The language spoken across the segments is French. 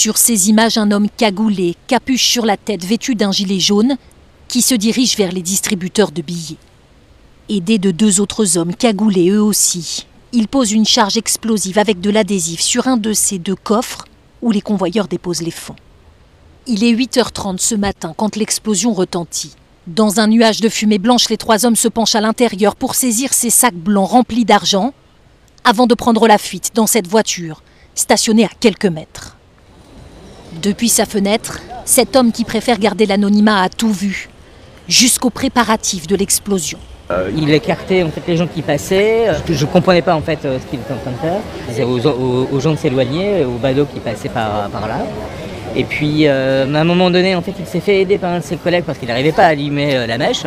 Sur ces images, un homme cagoulé, capuche sur la tête, vêtu d'un gilet jaune, qui se dirige vers les distributeurs de billets. Aidé de 2 autres hommes cagoulés eux aussi, il pose une charge explosive avec de l'adhésif sur un de ces 2 coffres où les convoyeurs déposent les fonds. Il est 8h30 ce matin quand l'explosion retentit. Dans un nuage de fumée blanche, les 3 hommes se penchent à l'intérieur pour saisir ces sacs blancs remplis d'argent avant de prendre la fuite dans cette voiture, stationnée à quelques mètres. Depuis sa fenêtre, cet homme qui préfère garder l'anonymat a tout vu, jusqu'aux préparatifs de l'explosion. Il écartait en fait les gens qui passaient. Je ne comprenais pas en fait ce qu'il était en train de faire. Il disait aux gens de s'éloigner, aux badauds qui passaient par là. Et puis à un moment donné, en fait, il s'est fait aider par un de ses collègues parce qu'il n'arrivait pas à allumer la mèche.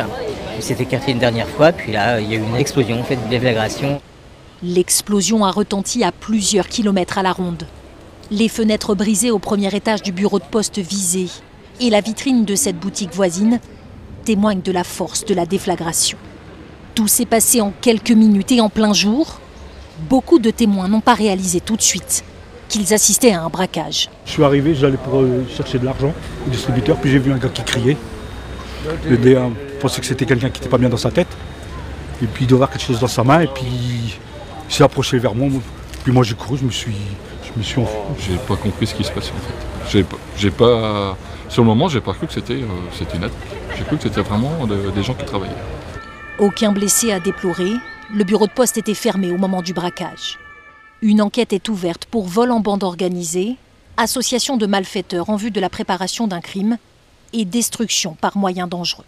Il s'est écarté une dernière fois, puis là, il y a eu une explosion, en fait, une déflagration. L'explosion a retenti à plusieurs kilomètres à la ronde. Les fenêtres brisées au premier étage du bureau de poste visé et la vitrine de cette boutique voisine témoignent de la force de la déflagration. Tout s'est passé en quelques minutes et en plein jour. Beaucoup de témoins n'ont pas réalisé tout de suite qu'ils assistaient à un braquage. Je suis arrivé, j'allais pour chercher de l'argent au distributeur, puis j'ai vu un gars qui criait. Le DA pensait que c'était quelqu'un qui n'était pas bien dans sa tête. Et puis il devait avoir quelque chose dans sa main, et puis il s'est approché vers moi. Puis moi j'ai couru, je me suis enfui. J'ai pas compris ce qui se passait en fait. Sur le moment, j'ai pas cru que c'était net. J'ai cru que c'était vraiment des gens qui travaillaient. Aucun blessé à déplorer. Le bureau de poste était fermé au moment du braquage. Une enquête est ouverte pour vol en bande organisée, association de malfaiteurs en vue de la préparation d'un crime et destruction par moyens dangereux.